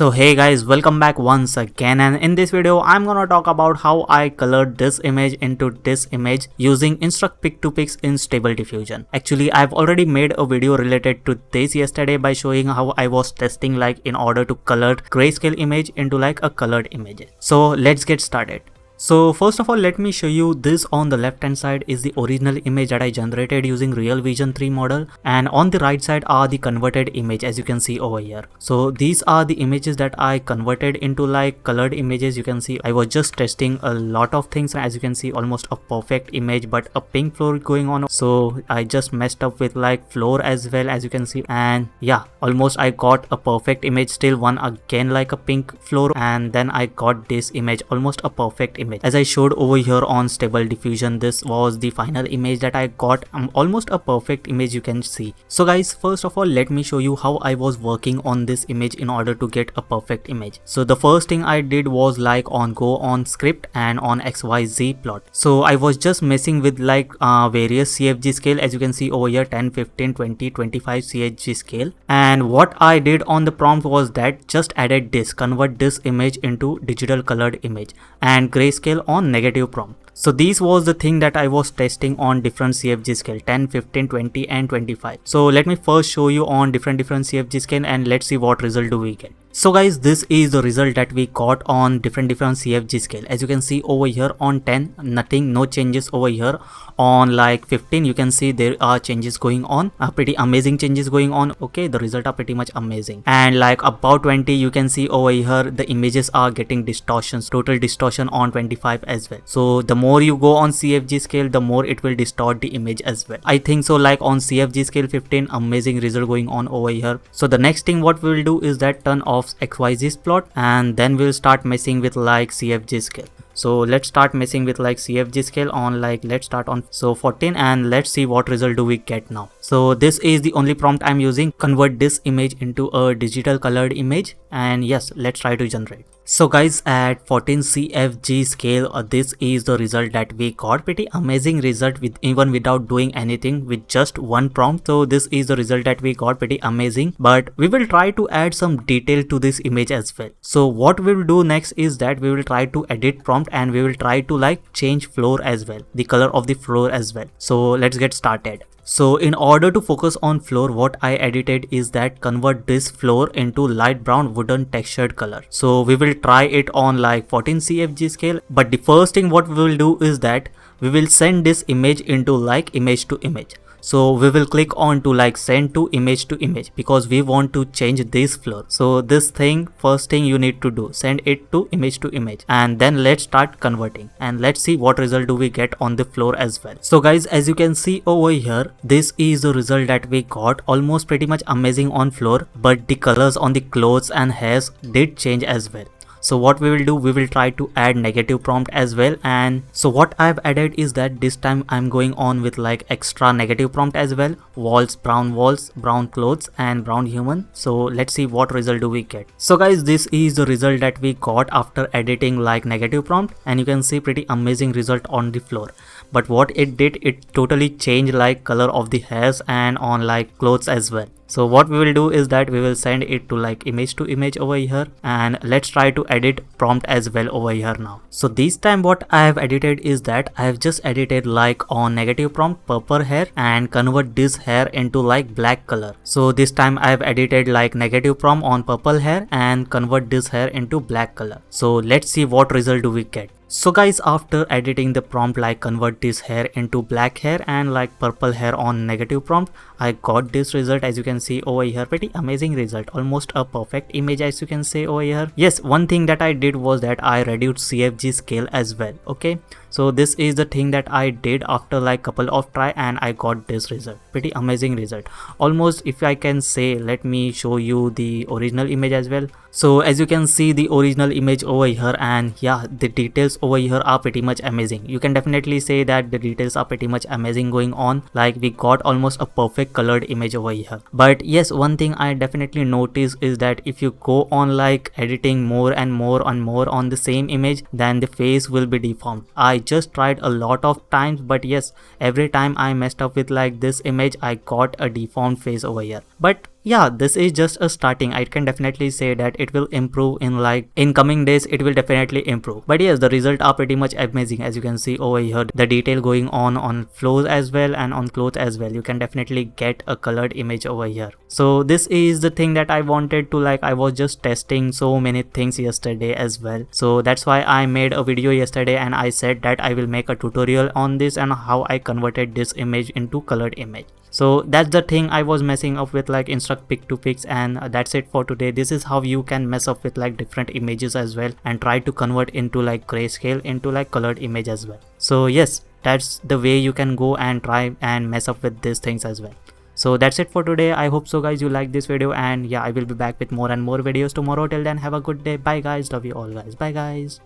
So hey guys, welcome back once again, and in this video I'm gonna talk about how I colored this image into this image using instruct-pix2pix in Stable Diffusion. Actually, I've already made a video related to this yesterday by showing how I was testing in order to color grayscale image into a colored image. So let's get started. So first of all, let me show you this. On the left hand side is the original image that I generated using Real Vision 3 model, and on the right side are the converted image, as you can see over here. So these are the images that I converted into colored images. You can see I was just testing a lot of things. As you can see, almost a perfect image but a pink floor going on, so I just messed up with floor as well, as you can see, and yeah, almost I got a perfect image. Still one again a pink floor, and then I got this image, almost a perfect image. As I showed over here on Stable Diffusion, this was the final image that I got, almost a perfect image, you can see. So guys, first of all, let me show you how I was working on this image in order to get a perfect image. So the first thing I did was go on script and on XYZ plot. So I was just messing with various CFG scale, as you can see over here, 10, 15, 20, 25 CFG scale. And what I did on the prompt was that just added this, convert this image into digital colored image, and grayscale on negative prompt. So this was the thing that I was testing on different CFG scale, 10, 15, 20 and 25. So let me first show you on different CFG scale and let's see what result do we get. So guys, this is the result that we got on different CFG scale. As you can see over here on 10, nothing, no changes over here. On 15, you can see there are changes going on, pretty amazing changes going on. Okay, the result are pretty much amazing. And about 20, you can see over here the images are getting distortions, total distortion on 25 as well. So the more you go on CFG scale, the more it will distort the image as well. I think so. On CFG scale 15, amazing result going on over here. So the next thing what we will do is that turn off XYZ plot, and then we'll start messing with CFG scale. So let's start messing with CFG scale on let's start on 14, and let's see what result do we get now. So this is the only prompt I'm using, convert this image into a digital colored image, and yes, let's try to generate. So guys, at 14 CFG scale, this is the result that we got. Pretty amazing result with even without doing anything, with just one prompt. So this is the result that we got, pretty amazing. But we will try to add some detail to this image as well. So what we will do next is that we will try to edit prompt, and we will try to change floor as well, the color of the floor as well. So let's get started. So in order to focus on floor, what I edited is that convert this floor into light brown wooden textured color. So we will try it on 14 CFG scale. But the first thing what we will do is that we will send this image into image to image. So we will click on to send to image because we want to change this floor. So this thing, first thing you need to do, send it to image, and then let's start converting, and let's see what result do we get on the floor as well. So guys, as you can see over here, this is the result that we got, almost pretty much amazing on floor, but the colors on the clothes and hairs did change as well. So what we will do, we will try to add negative prompt as well. And so what I've added is that this time I'm going on with extra negative prompt as well, walls, brown clothes and brown human. So let's see what result do we get. So guys, this is the result that we got after editing negative prompt, and you can see pretty amazing result on the floor. But what it did, it totally changed color of the hairs and on clothes as well. So what we will do is that we will send it to image to image over here, and let's try to edit prompt as well over here now. So this time what I have edited is that I have just edited on negative prompt purple hair, and convert this hair into black color. So this time I have edited negative prompt on purple hair and convert this hair into black color. So let's see what result do we get. So guys, after editing the prompt convert this hair into black hair and purple hair on negative prompt, I got this result, as you can see over here. Pretty amazing result, almost a perfect image, as you can see over here. Yes, one thing that I did was that I reduced CFG scale as well. Okay, so this is the thing that I did after couple of try, and I got this result. Pretty amazing result, almost, if I can say. Let me show you the original image as well. So as you can see the original image over here, and yeah, the details over here are pretty much amazing. You can definitely say that the details are pretty much amazing going on. We got almost a perfect colored image over here. But yes, one thing I definitely notice is that if you go on editing more and more on the same image, then the face will be deformed. I just tried a lot of times, but yes, every time I messed up with this image, I got a deformed face over here. But yeah, this is just a starting. I can definitely say that it will improve in coming days. It will definitely improve. But yes, the results are pretty much amazing. As you can see over here, the detail going on flows as well and on clothes as well. You can definitely get a colored image over here. So this is the thing that I wanted to I was just testing so many things yesterday as well. So that's why I made a video yesterday and I said that I will make a tutorial on this and how I converted this image into colored image. So that's the thing I was messing up with instruct-pix2pix, and that's it for today. This is how you can mess up with different images as well and try to convert into grayscale into colored image as well. So yes, that's the way you can go and try and mess up with these things as well. So that's it for today. I hope so guys you like this video, and yeah, I will be back with more and more videos tomorrow. Till then, have a good day. Bye guys. Love you all guys. Bye guys.